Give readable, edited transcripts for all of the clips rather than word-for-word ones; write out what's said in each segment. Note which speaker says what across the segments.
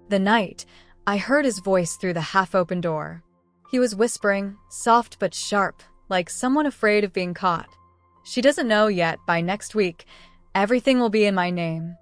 Speaker 1: The night, I heard his voice through the half-open door. He was whispering, soft but sharp, like someone afraid of being caught. She doesn't know yet, by next week, everything will be in my name.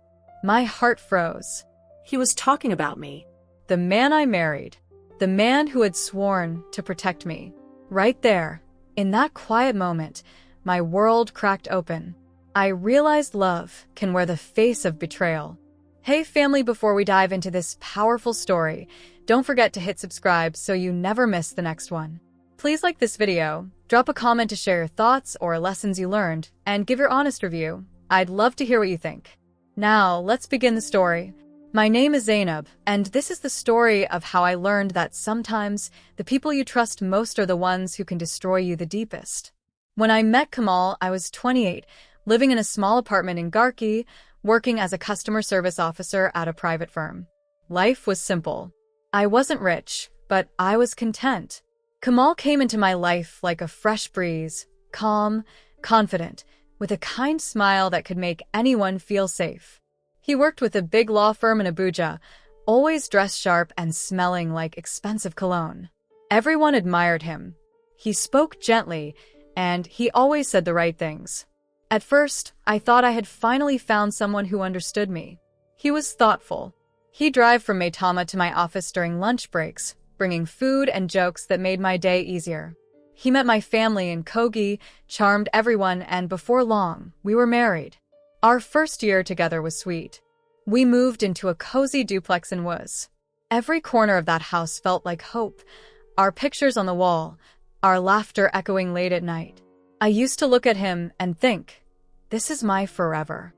Speaker 1: My heart froze.
Speaker 2: He was talking about me.
Speaker 1: The man I married. The man who had sworn to protect me. Right there, in that quiet moment, my world cracked open. I realized love can wear the face of betrayal. Hey family, before we dive into this powerful story, don't forget to hit subscribe so you never miss the next one. Please like this video, drop a comment to share your thoughts or lessons you learned, and give your honest review. I'd love to hear what you think. Now, let's begin the story. My name is Zainab, and this is the story of how I learned that sometimes the people you trust most are the ones who can destroy you the deepest. When I met Kamal, I was 28, living in a small apartment in Garki, working as a customer service officer at a private firm. Life was simple. I wasn't rich, but I was content. Kamal came into my life like a fresh breeze, calm, confident, with a kind smile that could make anyone feel safe. He worked with a big law firm in Abuja, always dressed sharp and smelling like expensive cologne. Everyone admired him. He spoke gently, and he always said the right things. At first, I thought I had finally found someone who understood me. He was thoughtful. He'd drive from Maitama to my office during lunch breaks, bringing food and jokes that made my day easier. He met my family in Kogi, charmed everyone, and before long, we were married. Our first year together was sweet. We moved into a cozy duplex in Woods. Every corner of that house felt like hope. Our pictures on the wall, our laughter echoing late at night. I used to look at him and think, this is my forever.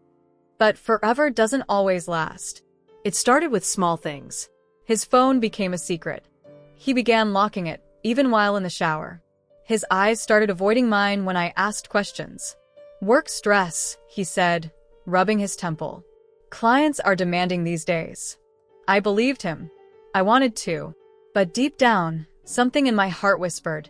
Speaker 1: But forever doesn't always last.
Speaker 2: It started with small things.
Speaker 1: His phone became a secret. He began locking it, even while in the shower. His eyes started avoiding mine when I asked questions. Work stress, he said, rubbing his temple. Clients are demanding these days. I believed him. I wanted to. But deep down, something in my heart whispered,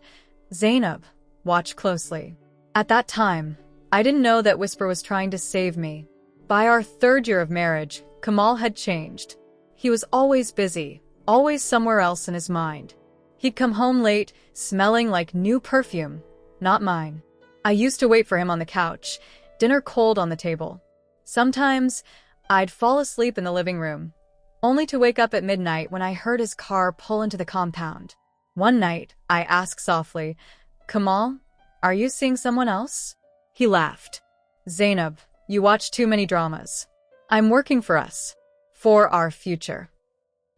Speaker 1: Zainab, watch closely. At that time, I didn't know that whisper was trying to save me. By our third year of marriage, Kamal had changed. He was always busy, always somewhere else in his mind. He'd come home late, smelling like new perfume, not mine. I used to wait for him on the couch, dinner cold on the table. Sometimes, I'd fall asleep in the living room, only to wake up at midnight when I heard his car pull into the compound. One night, I asked softly, Kamal, are you seeing someone else? He laughed. Zainab, you watch too many dramas. I'm working for us. For our future.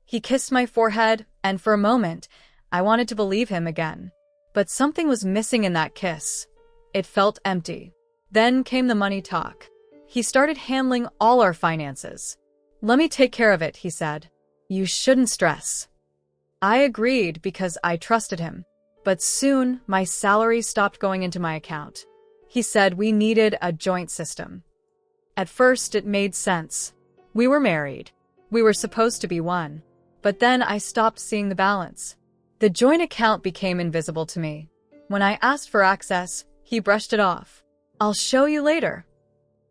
Speaker 1: He kissed my forehead, and for a moment, I wanted to believe him again. But something was missing in that kiss. It felt empty. Then came the money talk. He started handling all our finances. Let me take care of it, he said. You shouldn't stress. I agreed because I trusted him. But soon, my salary stopped going into my account. He said we needed a joint system. At first, it made sense. We were married. We were supposed to be one. But then I stopped seeing the balance. The joint account became invisible to me. When I asked for access, he brushed it off. I'll show you later.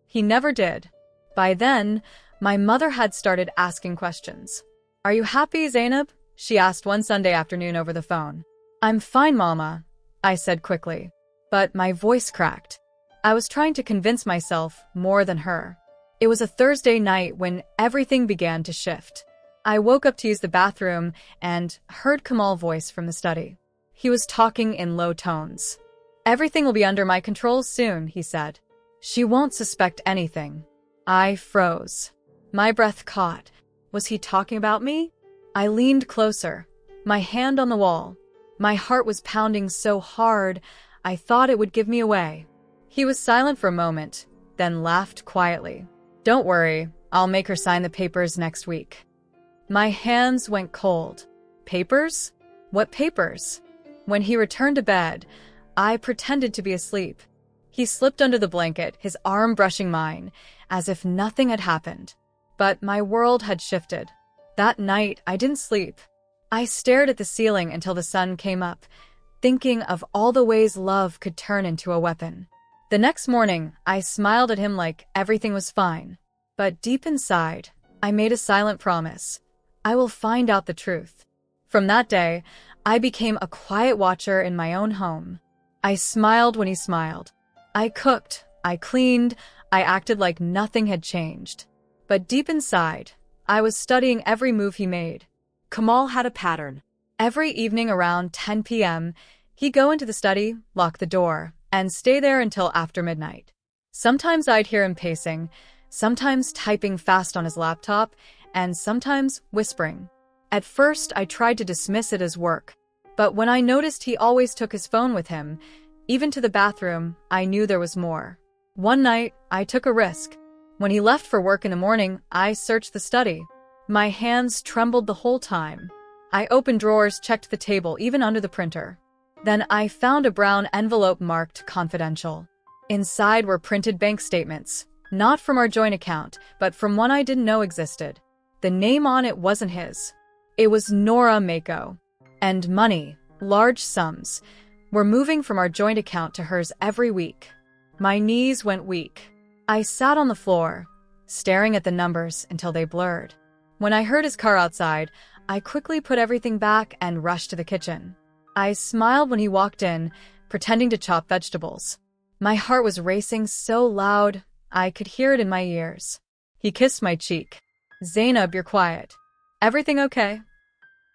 Speaker 1: He never did. By then, my mother had started asking questions. Are you happy, Zainab? She asked one Sunday afternoon over the phone. I'm fine, Mama, I said quickly. But my voice cracked. I was trying to convince myself more than her. It was a Thursday night when everything began to shift. I woke up to use the bathroom and heard Kamal's voice from the study. He was talking in low tones. Everything will be under my control soon, he said. She won't suspect anything. I froze. My breath caught. Was he talking about me? I leaned closer, my hand on the wall. My heart was pounding so hard, I thought it would give me away. He was silent for a moment, then laughed quietly. Don't worry, I'll make her sign the papers next week. My hands went cold. Papers? What papers? When he returned to bed, I pretended to be asleep. He slipped under the blanket, his arm brushing mine, as if nothing had happened. But my world had shifted. That night, I didn't sleep. I stared at the ceiling until the sun came up, thinking of all the ways love could turn into a weapon. The next morning, I smiled at him like everything was fine. But deep inside, I made a silent promise. I will find out the truth. From that day, I became a quiet watcher in my own home. I smiled when he smiled. I cooked, I cleaned, I acted like nothing had changed. But deep inside, I was studying every move he made.
Speaker 2: Kamal had a pattern.
Speaker 1: Every evening around 10 p.m., he'd go into the study, lock the door, and stay there until after midnight. Sometimes I'd hear him pacing, sometimes typing fast on his laptop, and sometimes whispering. At first, I tried to dismiss it as work, but when I noticed he always took his phone with him, even to the bathroom, I knew there was more. One night, I took a risk. When he left for work in the morning, I searched the study. My hands trembled the whole time. I opened drawers, checked the table, even under the printer. Then I found a brown envelope marked confidential. Inside were printed bank statements, not from our joint account, but from one I didn't know existed. The name on it wasn't his. It was Nora Mako. And money, large sums, were moving from our joint account to hers every week. My knees went weak. I sat on the floor, staring at the numbers until they blurred. When I heard his car outside, I quickly put everything back and rushed to the kitchen. I smiled when he walked in, pretending to chop vegetables. My heart was racing so loud, I could hear it in my ears. He kissed my cheek. "Zainab, you're quiet. Everything okay?"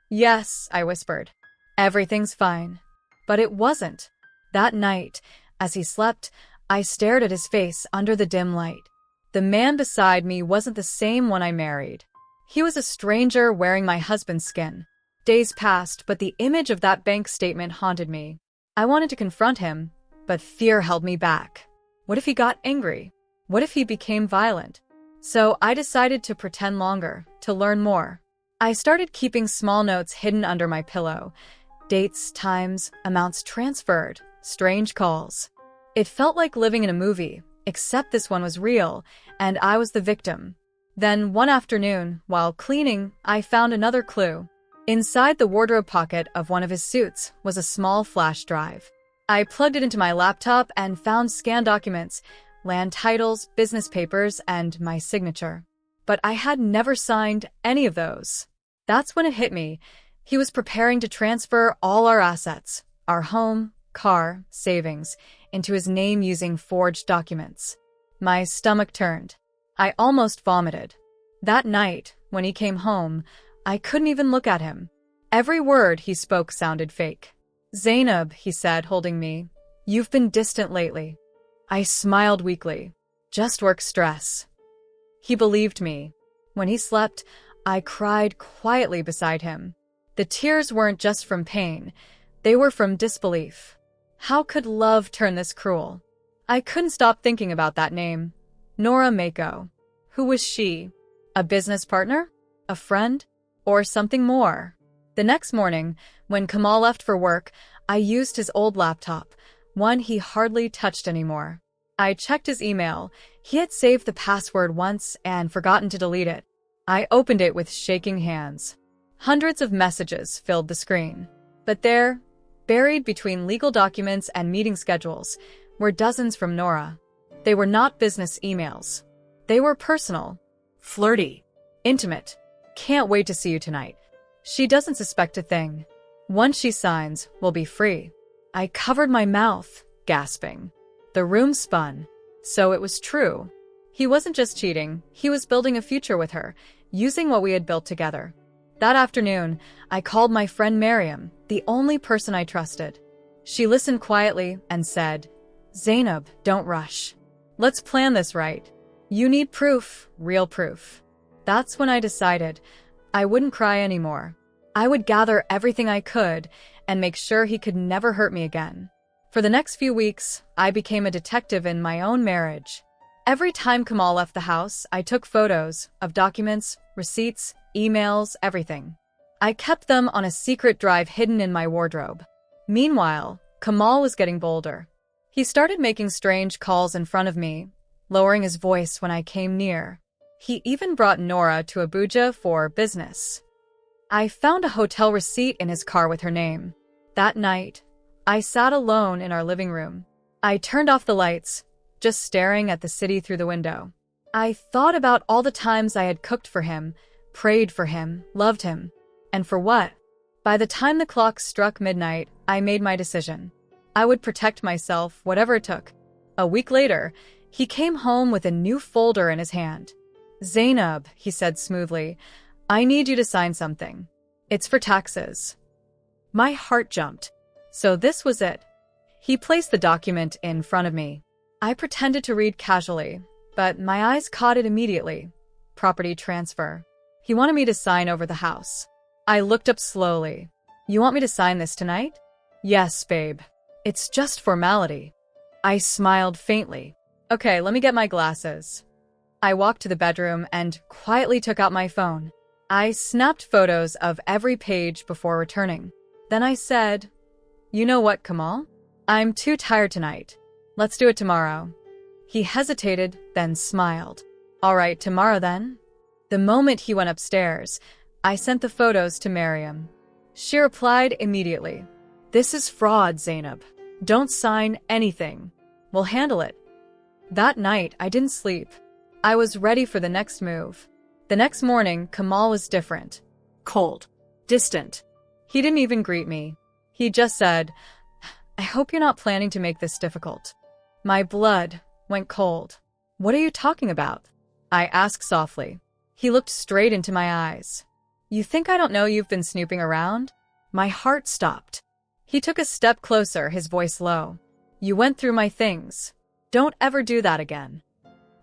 Speaker 1: "Yes," I whispered. "Everything's fine." But it wasn't. That night, as he slept, I stared at his face under the dim light. The man beside me wasn't the same one I married. He was a stranger wearing my husband's skin. Days passed, but the image of that bank statement haunted me. I wanted to confront him, but fear held me back. What if he got angry? What if he became violent? So I decided to pretend longer, to learn more. I started keeping small notes hidden under my pillow. Dates, times, amounts transferred, strange calls. It felt like living in a movie, except this one was real, and I was the victim. Then, one afternoon, while cleaning, I found another clue. Inside the wardrobe pocket of one of his suits was a small flash drive. I plugged it into my laptop and found scanned documents, land titles, business papers, and my signature. But I had never signed any of those. That's when it hit me. He was preparing to transfer all our assets, our home, car, savings, into his name using forged documents. My stomach turned. I almost vomited. That night, when he came home, I couldn't even look at him. Every word he spoke sounded fake. "Zainab," he said, holding me, "you've been distant lately." I smiled weakly. "Just work stress." He believed me. When he slept, I cried quietly beside him. The tears weren't just from pain. They were from disbelief. How could love turn this cruel? I couldn't stop thinking about that name. Nora Mako. Who was she? A business partner? A friend? Or something more? The next morning, when Kamal left for work, I used his old laptop, one he hardly touched anymore. I checked his email. He had saved the password once and forgotten to delete it. I opened it with shaking hands. Hundreds of messages filled the screen. But there, buried between legal documents and meeting schedules, were dozens from Nora. They were not business emails. They were personal,
Speaker 2: Flirty.
Speaker 1: intimate. "Can't wait to see you tonight. She doesn't suspect a thing. Once she signs, we'll be free." I covered my mouth, gasping. The room spun. So it was true. He wasn't just cheating, he was building a future with her, using what we had built together. That afternoon, I called my friend Miriam, the only person I trusted. She listened quietly and said, "Zainab, don't rush. Let's plan this right. You need proof, real proof." That's when I decided I wouldn't cry anymore. I would gather everything I could and make sure he could never hurt me again. For the next few weeks, I became a detective in my own marriage. Every time Kamal left the house, I took photos of documents, receipts, emails, everything. I kept them on a secret drive hidden in my wardrobe. Meanwhile, Kamal was getting bolder. He started making strange calls in front of me, lowering his voice when I came near. He even brought Nora to Abuja for business. I found a hotel receipt in his car with her name. That night, I sat alone in our living room. I turned off the lights, just staring at the city through the window. I thought about all the times I had cooked for him, prayed for him, loved him. And for what? By the time the clock struck midnight, I made my decision. I would protect myself, whatever it took. A week later, he came home with a new folder in his hand. "Zainab," he said smoothly, "I need you to sign something. It's for taxes." My heart jumped. So this was it. He placed the document in front of me. I pretended to read casually, but my eyes caught it immediately. Property transfer. He wanted me to sign over the house. I looked up slowly. "You want me to sign this tonight?" "Yes, babe. It's just formality." I smiled faintly. "Okay, let me get my glasses." I walked to the bedroom and quietly took out my phone. I snapped photos of every page before returning. Then I said, "You know what, Kamal? I'm too tired tonight. Let's do it tomorrow." He hesitated, then smiled. "All right, tomorrow then." The moment he went upstairs, I sent the photos to Miriam. She replied immediately, "This is fraud, Zainab. Don't sign anything. We'll handle it." That night, I didn't sleep. I was ready for the next move. The next morning, Kamal was different.
Speaker 2: Cold. Distant.
Speaker 1: He didn't even greet me. He just said, "I hope you're not planning to make this difficult." My blood went cold. "What are you talking about?" I asked softly. He looked straight into my eyes. "You think I don't know you've been snooping around?" My heart stopped. He took a step closer, his voice low. "You went through my things. Don't ever do that again."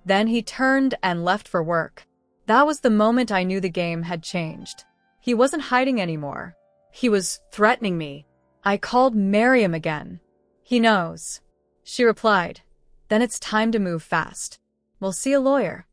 Speaker 1: Then he turned and left for work. That was the moment I knew the game had changed. He wasn't hiding anymore. He was threatening me. I called Miriam again. "He knows," she replied. "Then it's time to move fast. We'll see a lawyer."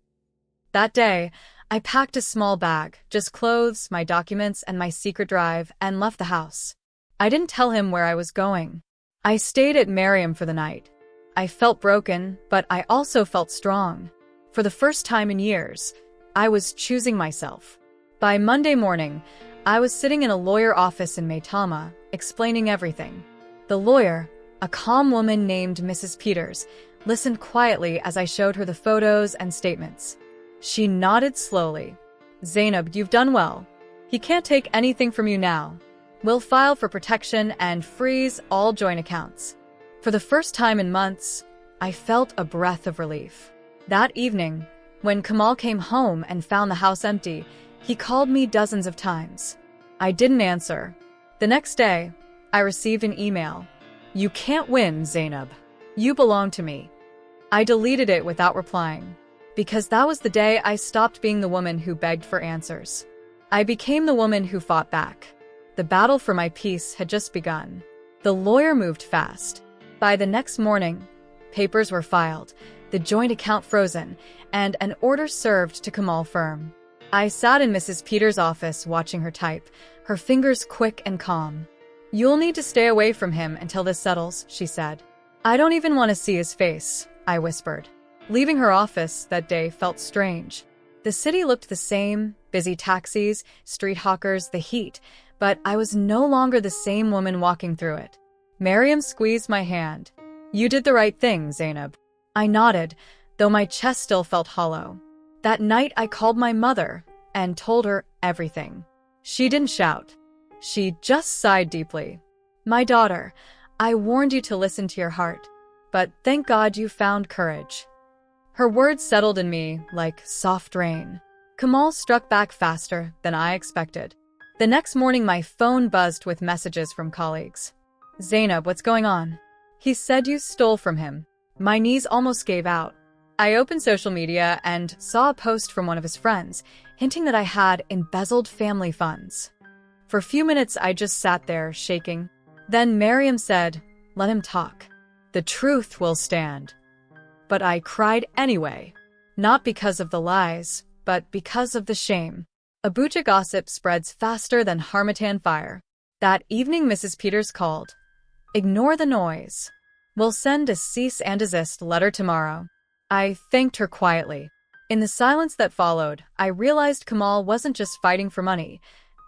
Speaker 1: That day, I packed a small bag, just clothes, my documents, and my secret drive, and left the house. I didn't tell him where I was going. I stayed at Miriam for the night. I felt broken, but I also felt strong. For the first time in years, I was choosing myself. By Monday morning, I was sitting in a lawyer office in Maitama, explaining everything. The lawyer, a calm woman named Mrs. Peters, listened quietly as I showed her the photos and statements. She nodded slowly. "Zainab, you've done well. He can't take anything from you now. We'll file for protection and freeze all joint accounts." For the first time in months, I felt a breath of relief. That evening, when Kamal came home and found the house empty, he called me dozens of times. I didn't answer. The next day, I received an email. "You can't win, Zainab. You belong to me." I deleted it without replying, because that was the day I stopped being the woman who begged for answers. I became the woman who fought back. The battle for my peace had just begun. The lawyer moved fast. By the next morning, papers were filed, the joint account frozen, and an order served to Kamal firm. I sat in Mrs. Peters' office watching her type, her fingers quick and calm. "You'll need to stay away from him until this settles," she said. "I don't even want to see his face," I whispered. Leaving her office that day felt strange. The city looked the same, busy taxis, street hawkers, the heat, but I was no longer the same woman walking through it. Miriam squeezed my hand. "You did the right thing, Zainab." I nodded, though my chest still felt hollow. That night I called my mother and told her everything. She didn't shout. She just sighed deeply. "My daughter, I warned you to listen to your heart, but thank God you found courage." Her words settled in me like soft rain. Kamal struck back faster than I expected. The next morning my phone buzzed with messages from colleagues. "Zainab, what's going on? He said you stole from him." My knees almost gave out. I opened social media and saw a post from one of his friends, hinting that I had embezzled family funds. For a few minutes I just sat there, shaking. Then Miriam said, "Let him talk. The truth will stand." But I cried anyway. Not because of the lies, but because of the shame. Abuja gossip spreads faster than Harmattan fire. That evening Mrs. Peters called. "Ignore the noise. We'll send a cease and desist letter tomorrow." I thanked her quietly. In the silence that followed, I realized Kamal wasn't just fighting for money.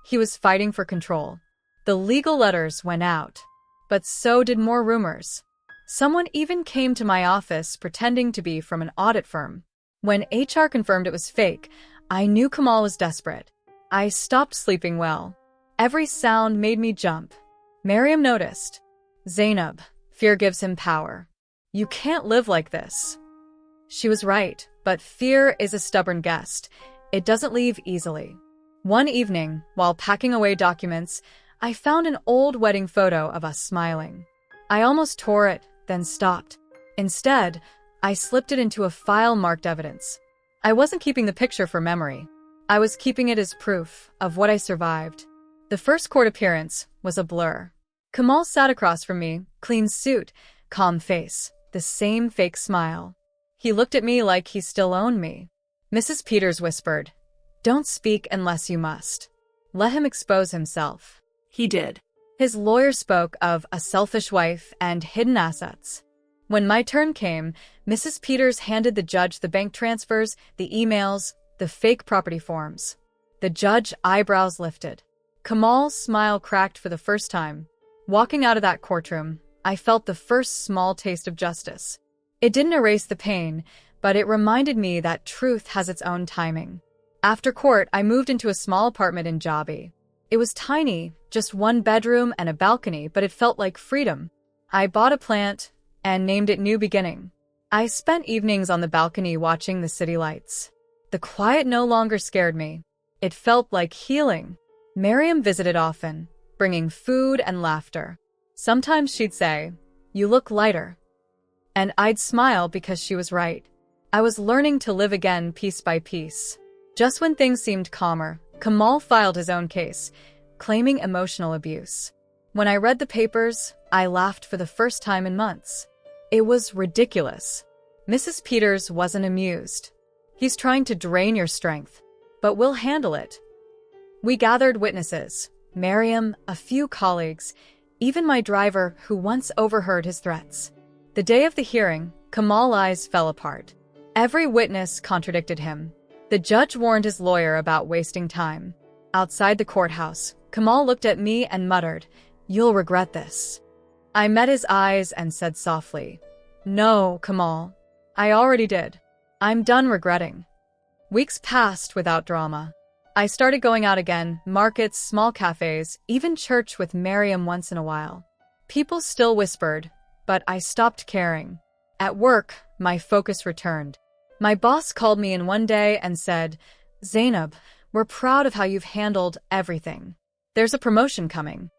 Speaker 1: He was fighting for control. The legal letters went out, but so did more rumors. Someone even came to my office pretending to be from an audit firm. When HR confirmed it was fake, I knew Kamal was desperate. I stopped sleeping well. Every sound made me jump. Miriam noticed. Zainab, fear gives him power. You can't live like this. She was right, but fear is a stubborn guest. It doesn't leave easily. One evening, while packing away documents, I found an old wedding photo of us smiling. I almost tore it, then stopped. Instead, I slipped it into a file marked evidence. I wasn't keeping the picture for memory. I was keeping it as proof of what I survived. The first court appearance was a blur. Kamal sat across from me, clean suit, calm face, the same fake smile. He looked at me like he still owned me. Mrs. Peters whispered, "Don't speak unless you must. Let him expose himself."
Speaker 2: He did.
Speaker 1: His lawyer spoke of a selfish wife and hidden assets. When my turn came, Mrs. Peters handed the judge the bank transfers, the emails, the fake property forms. The judge's eyebrows lifted. Kamal's smile cracked for the first time. Walking out of that courtroom, I felt the first small taste of justice. It didn't erase the pain, but it reminded me that truth has its own timing. After court, I moved into a small apartment in Jabi. It was tiny, just one bedroom and a balcony, but it felt like freedom. I bought a plant and named it New Beginning. I spent evenings on the balcony watching the city lights. The quiet no longer scared me. It felt like healing. Miriam visited often, bringing food and laughter. Sometimes she'd say, "You look lighter." And I'd smile because she was right. I was learning to live again piece by piece. Just when things seemed calmer, Kamal filed his own case, claiming emotional abuse. When I read the papers, I laughed for the first time in months. It was ridiculous. Mrs. Peters wasn't amused. "He's trying to drain your strength, but we'll handle it." We gathered witnesses, Miriam, a few colleagues, even my driver who once overheard his threats. The day of the hearing, Kamal's eyes fell apart. Every witness contradicted him. The judge warned his lawyer about wasting time. Outside the courthouse, Kamal looked at me and muttered, "You'll regret this." I met his eyes and said softly, "No, Kamal. I already did. I'm done regretting." Weeks passed without drama. I started going out again, markets, small cafes, even church with Miriam once in a while. People still whispered, but I stopped caring. At work, my focus returned. My boss called me in one day and said, "Zainab, we're proud of how you've handled everything. There's a promotion coming."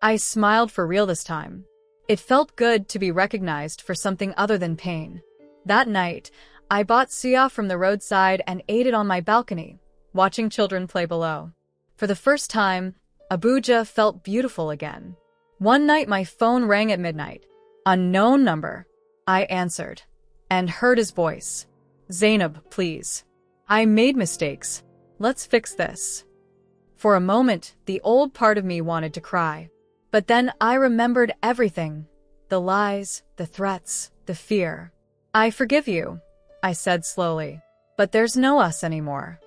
Speaker 1: I smiled for real this time. It felt good to be recognized for something other than pain. That night, I bought suya from the roadside and ate it on my balcony, watching children play below. For the first time, Abuja felt beautiful again. One night my phone rang at midnight. Unknown number. I answered, and heard his voice. "Zainab, please. I made mistakes. Let's fix this." For a moment, the old part of me wanted to cry. But then I remembered everything. The lies, the threats, the fear. "I forgive you," I said slowly. "But there's no us anymore."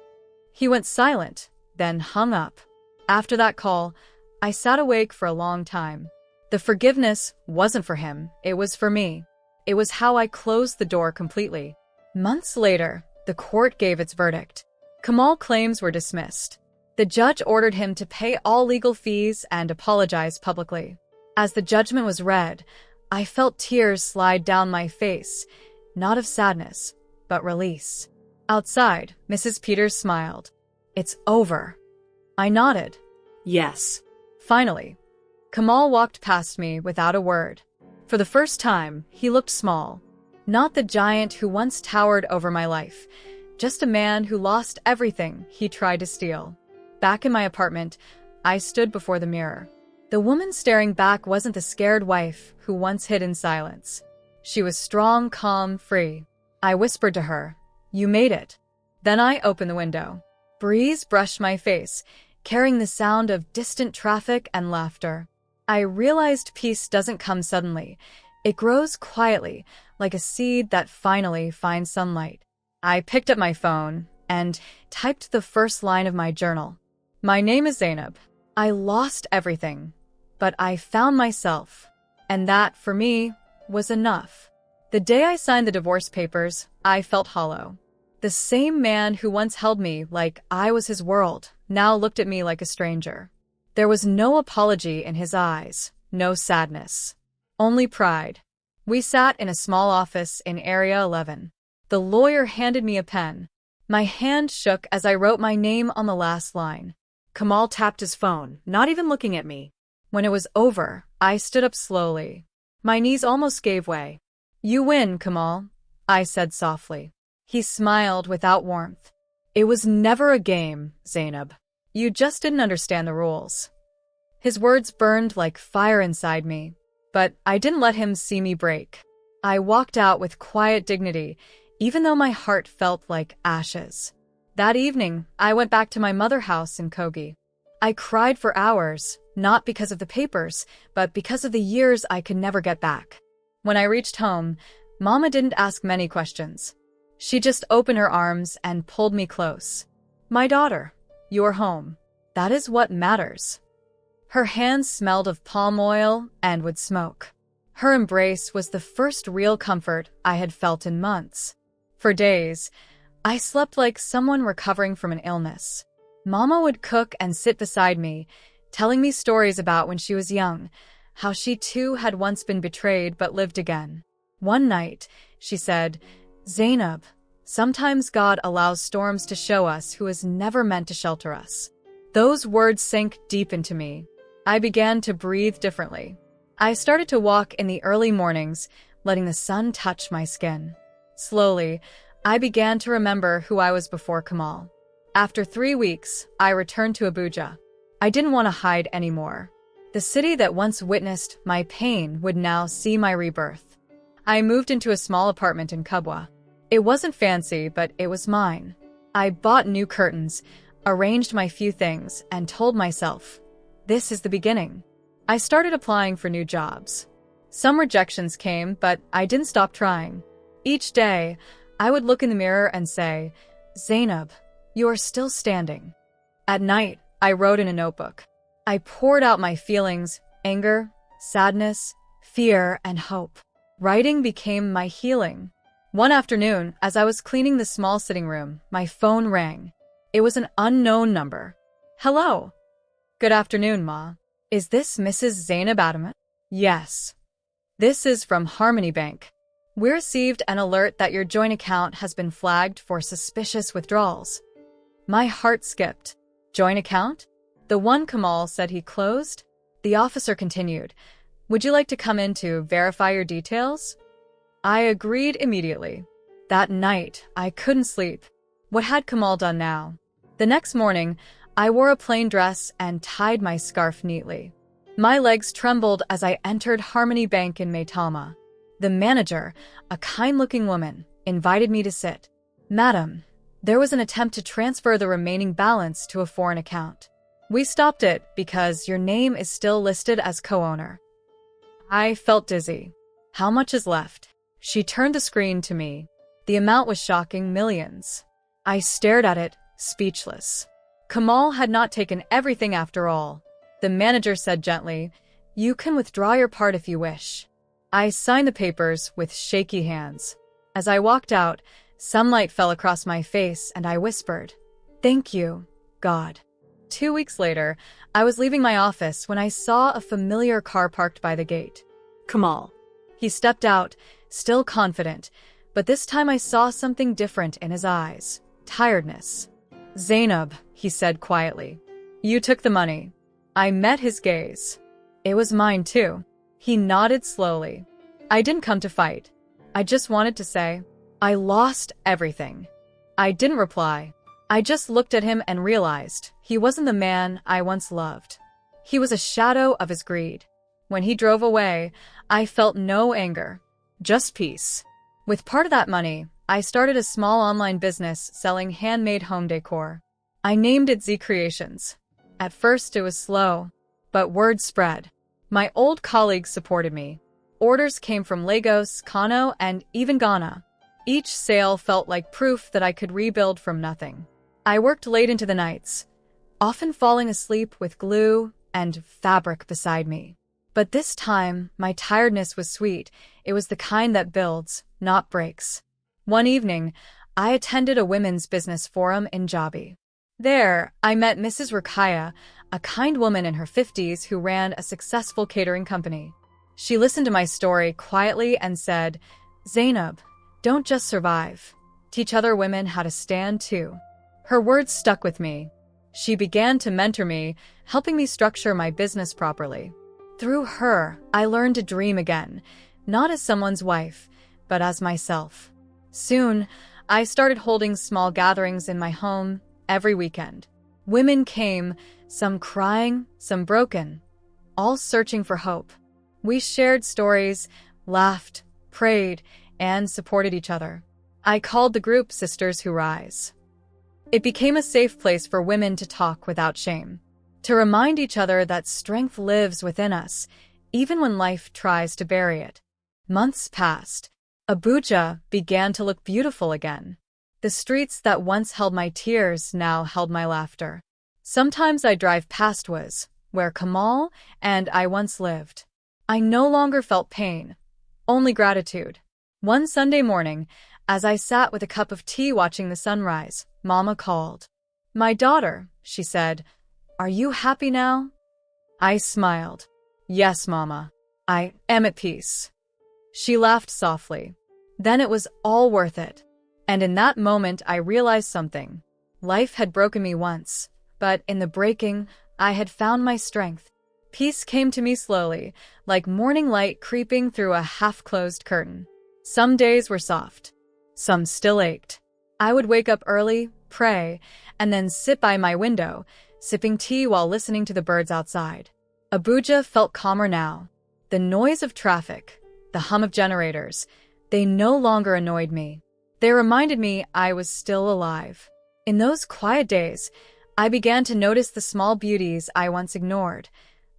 Speaker 1: He went silent, then hung up. After that call, I sat awake for a long time. The forgiveness wasn't for him, it was for me. It was how I closed the door completely. Months later, the court gave its verdict. Kamal's claims were dismissed. The judge ordered him to pay all legal fees and apologize publicly. As the judgment was read, I felt tears slide down my face, not of sadness, but release. Outside, Mrs. Peters smiled. "It's over." I nodded.
Speaker 2: Yes.
Speaker 1: Finally. Kamal walked past me without a word. For the first time, he looked small. Not the giant who once towered over my life, just a man who lost everything he tried to steal. Back in my apartment, I stood before the mirror. The woman staring back wasn't the scared wife who once hid in silence. She was strong, calm, free. I whispered to her, "You made it." Then I opened the window. Breeze brushed my face, carrying the sound of distant traffic and laughter. I realized peace doesn't come suddenly. It grows quietly, like a seed that finally finds sunlight. I picked up my phone and typed the first line of my journal. "My name is Zainab. I lost everything, but I found myself." And that, for me, was enough. The day I signed the divorce papers, I felt hollow. The same man who once held me like I was his world now looked at me like a stranger. There was no apology in his eyes, no sadness. Only pride. We sat in a small office in Area 11. The lawyer handed me a pen. My hand shook as I wrote my name on the last line.
Speaker 2: Kamal tapped his phone, not even looking at me.
Speaker 1: When it was over, I stood up slowly. My knees almost gave way. "You win, Kamal," I said softly. He smiled without warmth. "It was never a game, Zainab. You just didn't understand the rules." His words burned like fire inside me, but I didn't let him see me break. I walked out with quiet dignity, even though my heart felt like ashes. That evening, I went back to my mother's house in Kogi. I cried for hours, not because of the papers, but because of the years I could never get back. When I reached home, Mama didn't ask many questions. She just opened her arms and pulled me close. "My daughter, you're home. That is what matters." Her hands smelled of palm oil and wood smoke. Her embrace was the first real comfort I had felt in months. For days, I slept like someone recovering from an illness. Mama would cook and sit beside me, telling me stories about when she was young, how she too had once been betrayed but lived again. One night, she said, "Zainab, sometimes God allows storms to show us who is never meant to shelter us." Those words sank deep into me. I began to breathe differently. I started to walk in the early mornings, letting the sun touch my skin. Slowly, I began to remember who I was before Kamal. After 3 weeks, I returned to Abuja. I didn't want to hide anymore. The city that once witnessed my pain would now see my rebirth. I moved into a small apartment in Kubwa. It wasn't fancy, but it was mine. I bought new curtains, arranged my few things, and told myself, this is the beginning. I started applying for new jobs. Some rejections came, but I didn't stop trying. Each day, I would look in the mirror and say, "Zainab, you are still standing." At night, I wrote in a notebook. I poured out my feelings, anger, sadness, fear, and hope. Writing became my healing. One afternoon, as I was cleaning the small sitting room, my phone rang. It was an unknown number. "Hello." "Good afternoon, Ma. Is this Mrs. Zainab Adamat?" "Yes." "This is from Harmony Bank. We received an alert that your joint account has been flagged for suspicious withdrawals." My heart skipped. Joint account? The one Kamal said he closed? The officer continued, "Would you like to come in to verify your details?" I agreed immediately. That night, I couldn't sleep. What had Kamal done now? The next morning, I wore a plain dress and tied my scarf neatly. My legs trembled as I entered Harmony Bank in Maytalma. The manager, a kind-looking woman, invited me to sit. "Madam, there was an attempt to transfer the remaining balance to a foreign account. We stopped it because your name is still listed as co-owner." I felt dizzy. "How much is left?" She turned the screen to me. The amount was shocking, millions. I stared at it, speechless. Kamal had not taken everything after all. The manager said gently, "You can withdraw your part if you wish." I signed the papers with shaky hands. As I walked out, sunlight fell across my face and I whispered, "Thank you, God." 2 weeks later, I was leaving my office when I saw a familiar car parked by the gate.
Speaker 2: Kamal.
Speaker 1: He stepped out, still confident, but this time I saw something different in his eyes. Tiredness. "Zainab," he said quietly. "You took the money." I met his gaze. It was mine too. He nodded slowly. "I didn't come to fight. I just wanted to say, I lost everything." I didn't reply. I just looked at him and realized he wasn't the man I once loved. He was a shadow of his greed. When he drove away, I felt no anger, just peace. With part of that money, I started a small online business selling handmade home decor. I named it Z Creations. At first it was slow, but word spread. My old colleagues supported me. Orders came from Lagos, Kano, and even Ghana. Each sale felt like proof that I could rebuild from nothing. I worked late into the nights, often falling asleep with glue and fabric beside me. But this time, my tiredness was sweet. It was the kind that builds, not breaks. One evening, I attended a women's business forum in Jabi. There, I met Mrs. Rakaya, a kind woman in her 50s who ran a successful catering company. She listened to my story quietly and said, "Zainab, don't just survive. Teach other women how to stand too." Her words stuck with me. She began to mentor me, helping me structure my business properly. Through her, I learned to dream again, not as someone's wife, but as myself. Soon, I started holding small gatherings in my home every weekend. Women came, some crying, some broken, all searching for hope. We shared stories, laughed, prayed, and supported each other. I called the group Sisters Who Rise. It became a safe place for women to talk without shame, to remind each other that strength lives within us, even when life tries to bury it. Months passed. Abuja began to look beautiful again. The streets that once held my tears now held my laughter. Sometimes I drive past was where Kamal and I once lived. I no longer felt pain, only gratitude. One Sunday morning, as I sat with a cup of tea watching the sunrise, Mama called. "My daughter," she said, "are you happy now?" I smiled. "Yes, Mama. I am at peace." She laughed softly. Then it was all worth it. And in that moment, I realized something. Life had broken me once, but in the breaking, I had found my strength. Peace came to me slowly, like morning light creeping through a half-closed curtain. Some days were soft. Some still ached. I would wake up early, pray, and then sit by my window, sipping tea while listening to the birds outside. Abuja felt calmer now. The noise of traffic, the hum of generators, they no longer annoyed me. They reminded me I was still alive. In those quiet days, I began to notice the small beauties I once ignored.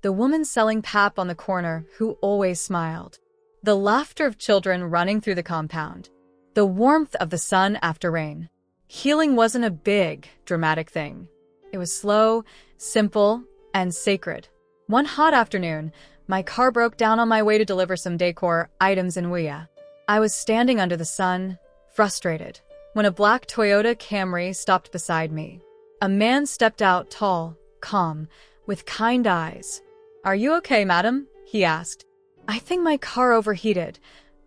Speaker 1: The woman selling pap on the corner who always smiled. The laughter of children running through the compound. The warmth of the sun after rain. Healing wasn't a big, dramatic thing. It was slow, simple, and sacred. One hot afternoon, my car broke down on my way to deliver some decor items in Abuja. I was standing under the sun, frustrated, when a black Toyota Camry stopped beside me. A man stepped out, tall, calm, with kind eyes. "Are you okay, madam?" he asked. "I think my car overheated,"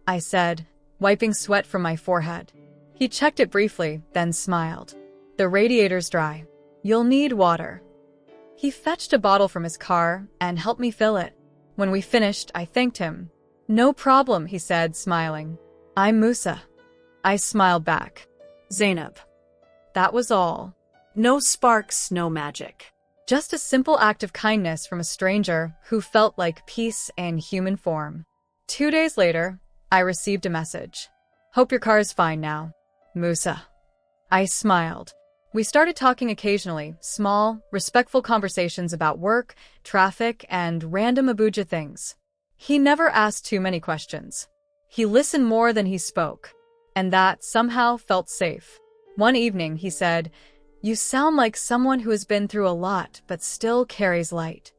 Speaker 1: I said, wiping sweat from my forehead. He checked it briefly, then smiled. "The radiator's dry. You'll need water." He fetched a bottle from his car and helped me fill it. When we finished, I thanked him. "No problem," he said, smiling. "I'm Musa." I smiled back.
Speaker 2: Zainab.
Speaker 1: That was all.
Speaker 2: No sparks, no magic.
Speaker 1: Just a simple act of kindness from a stranger who felt like peace in human form. 2 days later, I received a message. "Hope your car is fine now, Musa." I smiled. We started talking occasionally, small, respectful conversations about work, traffic, and random Abuja things. He never asked too many questions. He listened more than he spoke, and that somehow felt safe. One evening, he said, "You sound like someone who has been through a lot but still carries light."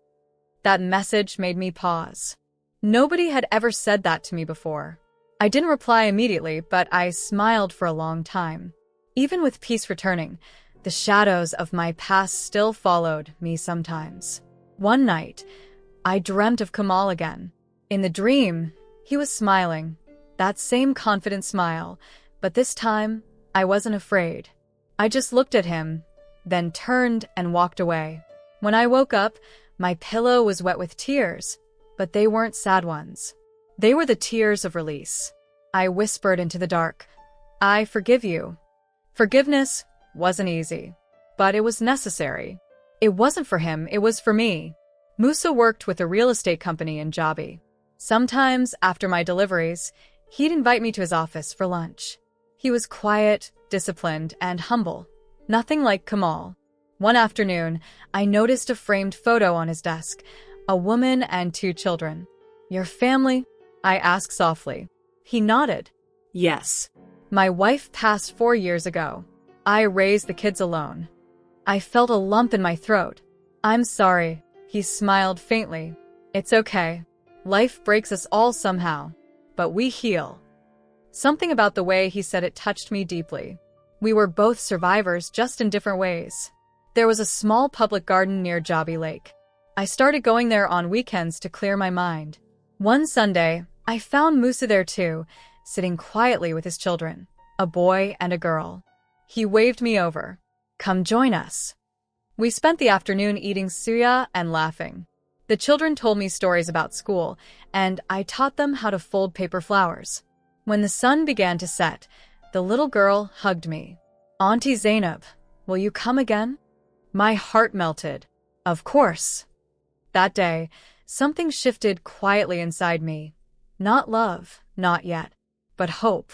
Speaker 1: That message made me pause. Nobody had ever said that to me before. I didn't reply immediately, but I smiled for a long time. Even with peace returning, the shadows of my past still followed me sometimes. One night, I dreamt of Kamal again. In the dream, he was smiling, that same confident smile, but this time, I wasn't afraid. I just looked at him, then turned and walked away. When I woke up, my pillow was wet with tears, but they weren't sad ones. They were the tears of release. I whispered into the dark, "I forgive you." Forgiveness wasn't easy, but it was necessary. It wasn't for him, it was for me. Musa worked with a real estate company in Jabi. Sometimes, after my deliveries, he'd invite me to his office for lunch. He was quiet, disciplined, and humble. Nothing like Kamal. One afternoon, I noticed a framed photo on his desk, a woman and 2 children. "Your family?" I asked softly. He nodded.
Speaker 2: Yes.
Speaker 1: "My wife passed 4 years ago. I raised the kids alone." I felt a lump in my throat. "I'm sorry." He smiled faintly. "It's okay. Life breaks us all somehow, but we heal." Something about the way he said it touched me deeply. We were both survivors, just in different ways. There was a small public garden near Jabi Lake. I started going there on weekends to clear my mind. One Sunday, I found Musa there too, sitting quietly with his children, a boy and a girl. He waved me over. "Come join us." We spent the afternoon eating suya and laughing. The children told me stories about school, and I taught them how to fold paper flowers. When the sun began to set, the little girl hugged me. "Auntie Zainab, will you come again?" My heart melted. Of course. That day, something shifted quietly inside me. Not love, not yet, but hope.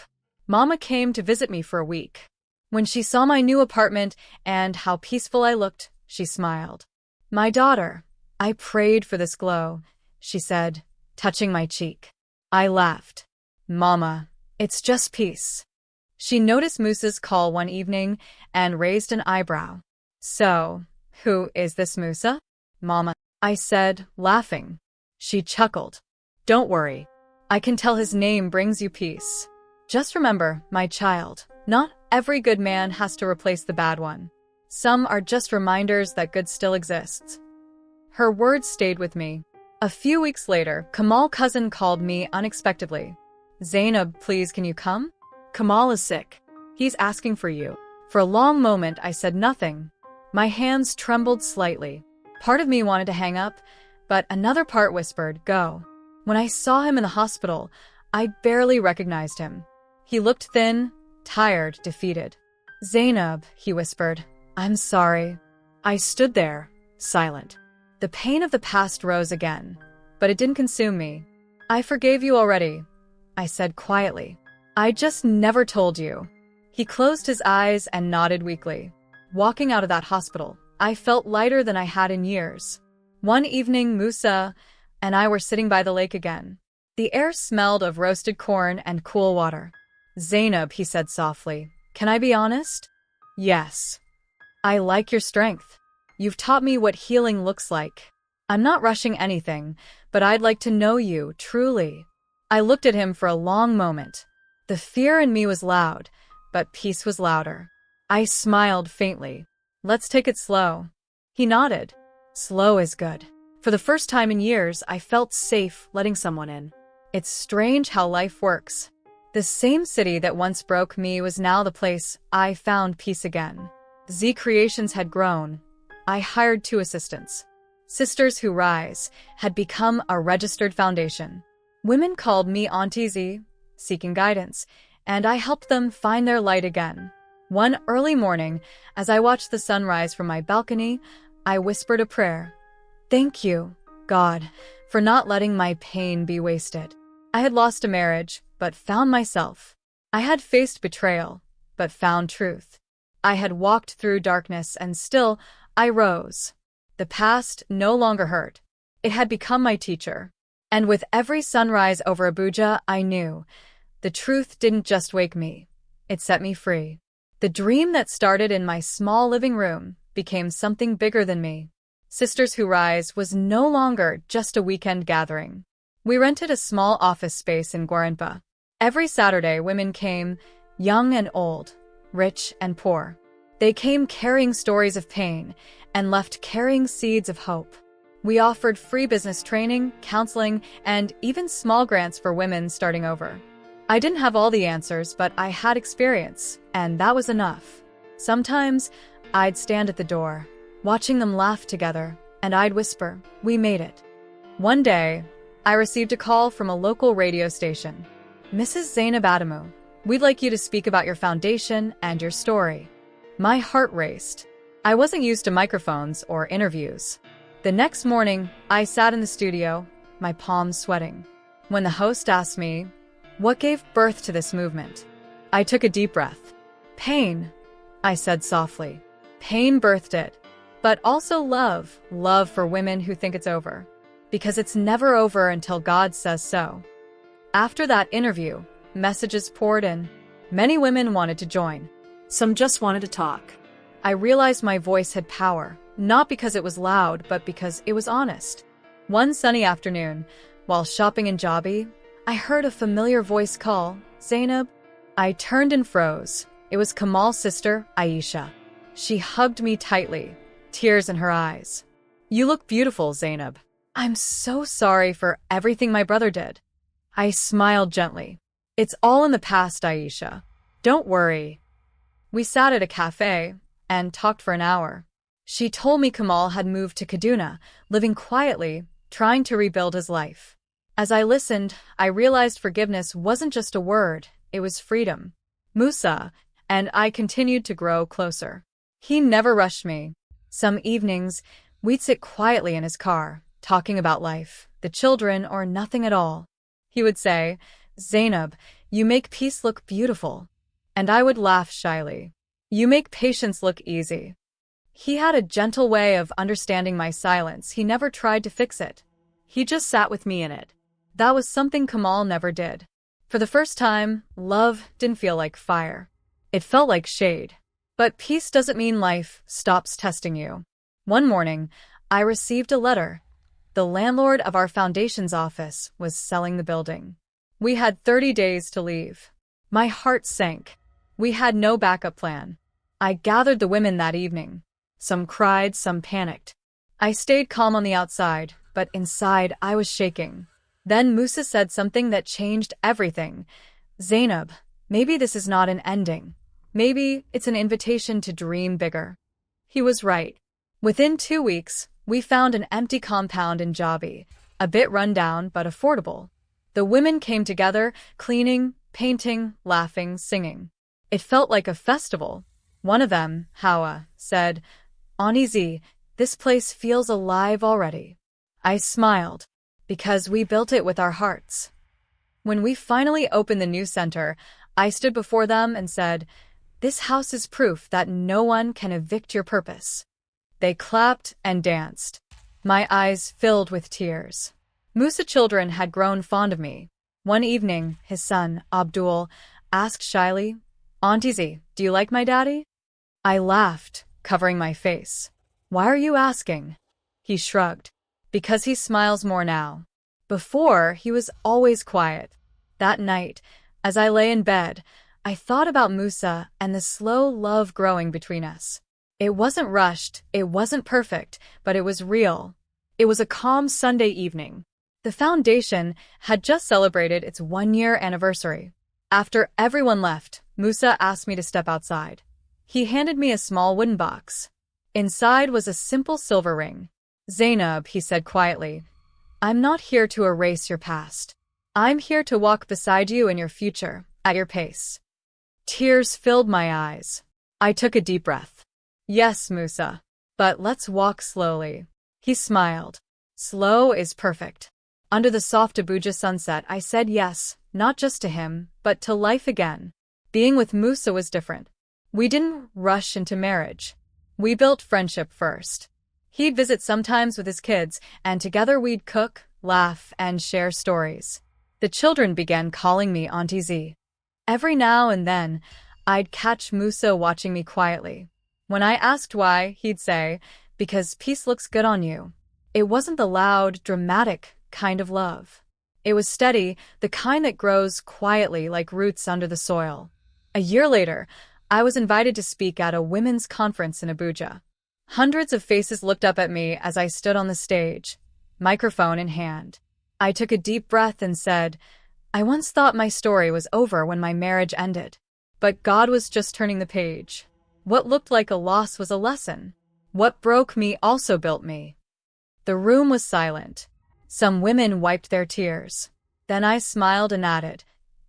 Speaker 1: Mama came to visit me for a week. When she saw my new apartment and how peaceful I looked, she smiled. "My daughter, I prayed for this glow," she said, touching my cheek. I laughed. "Mama, it's just peace." She noticed Musa's call one evening and raised an eyebrow. "So, who is this Musa, Mama?" I said, laughing. She chuckled. "Don't worry. I can tell his name brings you peace. Just remember, my child, not every good man has to replace the bad one. Some are just reminders that good still exists." Her words stayed with me. A few weeks later, Kamal's cousin called me unexpectedly. "Zainab, please can you come? Kamal is sick. He's asking for you." For a long moment, I said nothing. My hands trembled slightly. Part of me wanted to hang up, but another part whispered, "Go." When I saw him in the hospital, I barely recognized him. He looked thin, tired, defeated. "Zainab," he whispered, "I'm sorry." I stood there, silent. The pain of the past rose again, but it didn't consume me. "I forgave you already," I said quietly. "I just never told you." He closed his eyes and nodded weakly. Walking out of that hospital, I felt lighter than I had in years. One evening, Musa and I were sitting by the lake again. The air smelled of roasted corn and cool water. "Zainab," he said softly, "can I be honest?" "Yes." "I like your strength. You've taught me what healing looks like. I'm not rushing anything, but I'd like to know you, truly." I looked at him for a long moment. The fear in me was loud, but peace was louder. I smiled faintly. "Let's take it slow." He nodded. "Slow is good." For the first time in years, I felt safe letting someone in. It's strange how life works. The same city that once broke me was now the place I found peace again. Z Creations had grown. I hired 2 assistants. Sisters Who Rise had become a registered foundation. Women called me Auntie Z, seeking guidance, and I helped them find their light again. One early morning, as I watched the sun rise from my balcony, I whispered a prayer. "Thank you, God, for not letting my pain be wasted." I had lost a marriage, but found myself. I had faced betrayal, but found truth. I had walked through darkness, and still I rose. The past no longer hurt. It had become my teacher. And with every sunrise over Abuja, I knew the truth didn't just wake me. It set me free. The dream that started in my small living room became something bigger than me. Sisters Who Rise was no longer just a weekend gathering. We rented a small office space in Guaranpa. Every Saturday, women came, young and old, rich and poor. They came carrying stories of pain and left carrying seeds of hope. We offered free business training, counseling, and even small grants for women starting over. I didn't have all the answers, but I had experience, and that was enough. Sometimes, I'd stand at the door, watching them laugh together, and I'd whisper, "We made it." One day, I received a call from a local radio station. "Mrs. Zainab Adamu, we'd like you to speak about your foundation and your story." My heart raced. I wasn't used to microphones or interviews. The next morning, I sat in the studio, my palms sweating. When the host asked me, "What gave birth to this movement?" I took a deep breath. "Pain," I said softly. "Pain birthed it. But also love, love for women who think it's over. Because it's never over until God says so." After that interview, messages poured in. Many women wanted to join.
Speaker 2: Some just wanted to talk.
Speaker 1: I realized my voice had power, not because it was loud, but because it was honest. One sunny afternoon, while shopping in Jabi, I heard a familiar voice call, "Zainab." I turned and froze. It was Kamal's sister, Aisha. She hugged me tightly, tears in her eyes. You look beautiful, Zainab. I'm so sorry for everything my brother did. I smiled gently. It's all in the past, Aisha. Don't worry. We sat at a cafe and talked for an hour. She told me Kamal had moved to Kaduna, living quietly, trying to rebuild his life. As I listened, I realized forgiveness wasn't just a word, it was freedom. Musa and I continued to grow closer. He never rushed me. Some evenings, we'd sit quietly in his car, talking about life, the children, or nothing at all. He would say, Zainab, you make peace look beautiful. And I would laugh shyly. You make patience look easy. He had a gentle way of understanding my silence. He never tried to fix it. He just sat with me in it. That was something Kamal never did. For the first time, love didn't feel like fire. It felt like shade. But peace doesn't mean life stops testing you. One morning, I received a letter. The landlord of our foundation's office was selling the building. We had 30 days to leave. My heart sank. We had no backup plan. I gathered the women that evening. Some cried, some panicked. I stayed calm on the outside, but inside I was shaking. Then Musa said something that changed everything. Zainab, maybe this is not an ending. Maybe it's an invitation to dream bigger. He was right. Within 2 weeks, we found an empty compound in Jabi, a bit run down but affordable. The women came together, cleaning, painting, laughing, singing. It felt like a festival. One of them, Hawa, said, Uneasy, this place feels alive already. I smiled, because we built it with our hearts. When we finally opened the new center, I stood before them and said, This house is proof that no one can evict your purpose. They clapped and danced. My eyes filled with tears. Musa children had grown fond of me. One evening, his son, Abdul, asked shyly, Auntie Z, do you like my daddy? I laughed, covering my face. Why are you asking? He shrugged. Because he smiles more now. Before, he was always quiet. That night, as I lay in bed, I thought about Musa and the slow love growing between us. It wasn't rushed, it wasn't perfect, but it was real. It was a calm Sunday evening. The foundation had just celebrated its 1-year anniversary. After everyone left, Musa asked me to step outside. He handed me a small wooden box. Inside was a simple silver ring. Zainab, he said quietly, I'm not here to erase your past. I'm here to walk beside you in your future, at your pace. Tears filled my eyes. I took a deep breath. Yes, Musa. But let's walk slowly. He smiled. Slow is perfect. Under the soft Abuja sunset, I said yes, not just to him, but to life again. Being with Musa was different. We didn't rush into marriage. We built friendship first. He'd visit sometimes with his kids, and together we'd cook, laugh, and share stories. The children began calling me Auntie Z. Every now and then, I'd catch Musa watching me quietly. When I asked why, he'd say, because peace looks good on you. It wasn't the loud, dramatic kind of love. It was steady, the kind that grows quietly like roots under the soil. A year later, I was invited to speak at a women's conference in Abuja. Hundreds of faces looked up at me as I stood on the stage, microphone in hand. I took a deep breath and said, I once thought my story was over when my marriage ended. But God was just turning the page. What looked like a loss was a lesson. What broke me also built me. The room was silent. Some women wiped their tears. Then I smiled and added,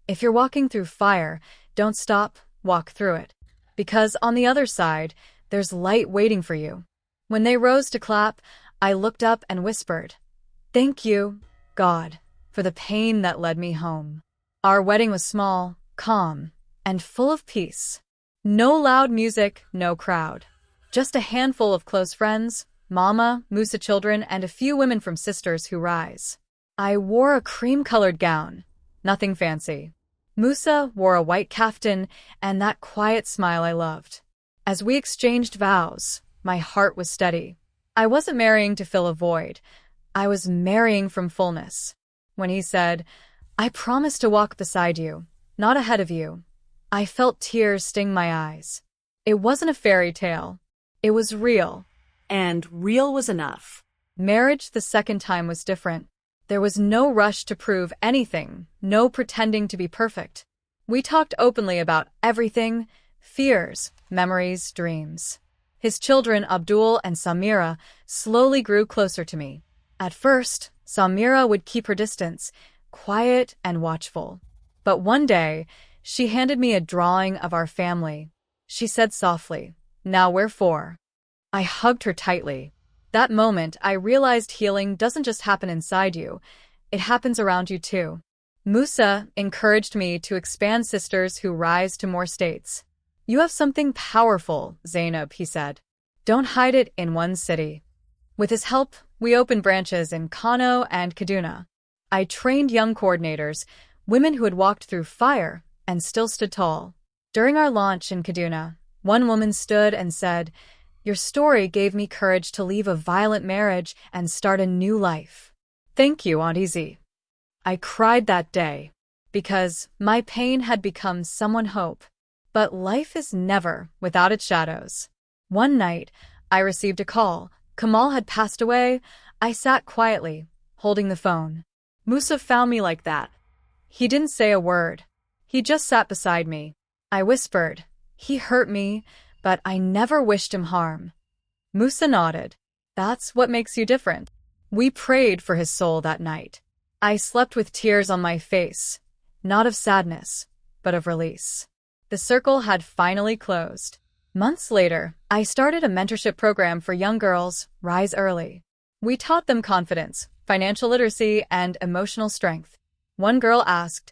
Speaker 1: if you're walking through fire, don't stop, walk through it. Because on the other side, there's light waiting for you. When they rose to clap, I looked up and whispered, Thank you, God, for the pain that led me home. Our wedding was small, calm, and full of peace. No loud music, no crowd. Just a handful of close friends, Mama, Musa children, and a few women from Sisters Who Rise. I wore a cream-colored gown. Nothing fancy. Musa wore a white kaftan and that quiet smile I loved. As we exchanged vows, my heart was steady. I wasn't marrying to fill a void. I was marrying from fullness. When he said, I promise to walk beside you, not ahead of you, I felt tears sting my eyes. It wasn't a fairy tale. It was real.
Speaker 2: and real was enough.
Speaker 1: Marriage the second time was different. There was no rush to prove anything, no pretending to be perfect. We talked openly about everything, fears, memories, dreams. His children, Abdul and Samira, slowly grew closer to me. At first, Samira would keep her distance, quiet and watchful. But one day, she handed me a drawing of our family. She said softly, "Now we're four." I hugged her tightly. That moment, I realized healing doesn't just happen inside you, it happens around you too. Musa encouraged me to expand sisters who rise to more states. "You have something powerful, Zainab," he said. "Don't hide it in one city." With his help, we opened branches in Kano and Kaduna. I trained young coordinators, women who had walked through fire and still stood tall. During our launch in Kaduna, one woman stood and said, "Your story gave me courage to leave a violent marriage and start a new life." Thank you, Auntie Z. I cried that day because my pain had become someone's hope. But life is never without its shadows. One night, I received a call. Kamal had passed away. I sat quietly, holding the phone. Musa found me like that. He didn't say a word. He just sat beside me. I whispered, "He hurt me, but I never wished him harm." Musa nodded. "That's what makes you different." We prayed for his soul that night. I slept with tears on my face, not of sadness, but of release. The circle had finally closed. Months later, I started a mentorship program for young girls, Rise Early. We taught them confidence, financial literacy, and emotional strength. One girl asked,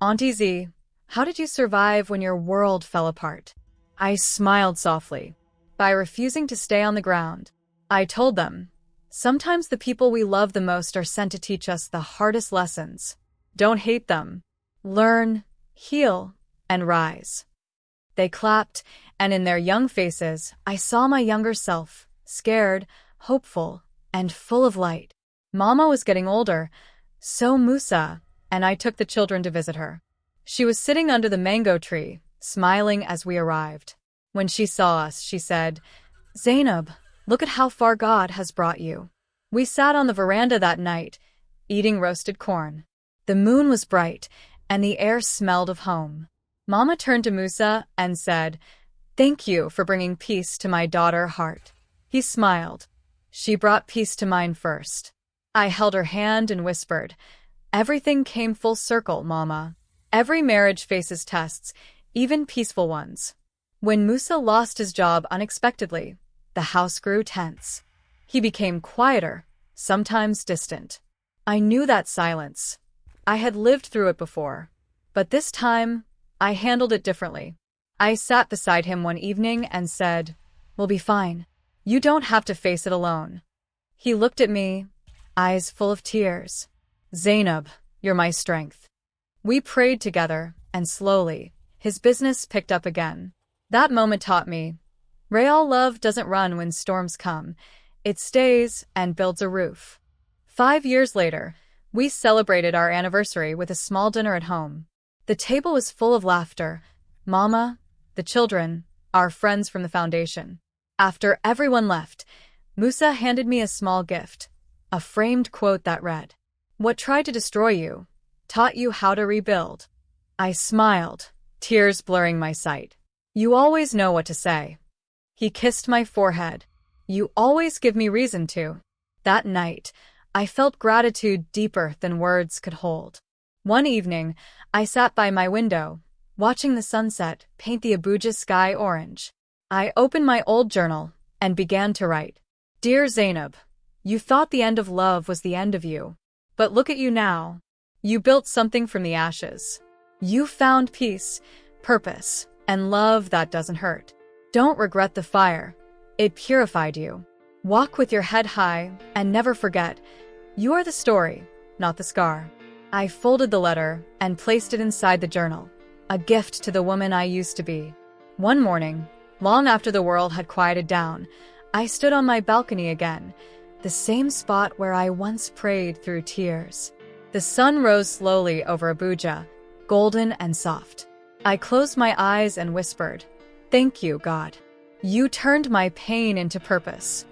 Speaker 1: "Auntie Z, how did you survive when your world fell apart?" I smiled softly. By refusing to stay on the ground. I told them, "Sometimes the people we love the most are sent to teach us the hardest lessons. Don't hate them. Learn, heal, and rise." They clapped, and in their young faces, I saw my younger self, scared, hopeful, and full of light. Mama was getting older, so Musa and I took the children to visit her. She was sitting under the mango tree, smiling as we arrived. When she saw us, she said, "Zainab, look at how far God has brought you." We sat on the veranda that night, eating roasted corn. The moon was bright, and the air smelled of home. Mama turned to Musa and said, "Thank you for bringing peace to my daughter's heart." He smiled. "She brought peace to mine first." I held her hand and whispered, "Everything came full circle, Mama. Every marriage faces tests, even peaceful ones." When Musa lost his job unexpectedly, the house grew tense. He became quieter, sometimes distant. I knew that silence. I had lived through it before. But this time, I handled it differently. I sat beside him one evening and said, "We'll be fine. You don't have to face it alone." He looked at me, eyes full of tears. "Zainab, you're my strength." We prayed together, and slowly, his business picked up again. That moment taught me, real love doesn't run when storms come. It stays and builds a roof. 5 years later, we celebrated our anniversary with a small dinner at home. The table was full of laughter. Mama, the children, our friends from the foundation. After everyone left, Musa handed me a small gift, a framed quote that read, "What tried to destroy you, taught you how to rebuild." I smiled, tears blurring my sight. "You always know what to say." He kissed my forehead. "You always give me reason to." That night, I felt gratitude deeper than words could hold. One evening, I sat by my window, watching the sunset paint the Abuja sky orange. I opened my old journal and began to write. "Dear Zainab, you thought the end of love was the end of you. But look at you now. You built something from the ashes. You found peace, purpose, and love that doesn't hurt. Don't regret the fire. It purified you. Walk with your head high and never forget, you are the story, not the scar." I folded the letter and placed it inside the journal, a gift to the woman I used to be. One morning, long after the world had quieted down, I stood on my balcony again, the same spot where I once prayed through tears. The sun rose slowly over Abuja, golden and soft. I closed my eyes and whispered, "Thank you, God. You turned my pain into purpose."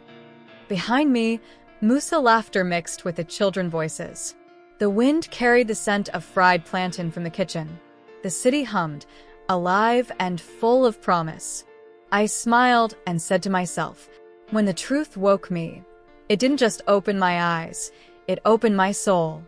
Speaker 1: Behind me, Musa laughter mixed with the children voices. The wind carried the scent of fried plantain from the kitchen. The city hummed, alive and full of promise. I smiled and said to myself, when the truth woke me, it didn't just open my eyes, it opened my soul.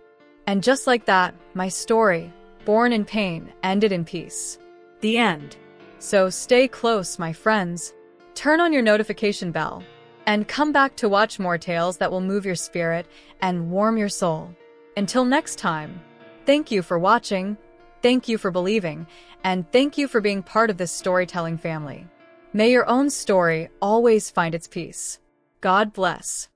Speaker 1: And just like that, my story, born in pain, ended in peace.
Speaker 2: The end.
Speaker 1: So stay close, my friends. Turn on your notification bell and come back to watch more tales that will move your spirit and warm your soul. Until next time, thank you for watching, thank you for believing, and thank you for being part of this storytelling family. May your own story always find its peace. God bless.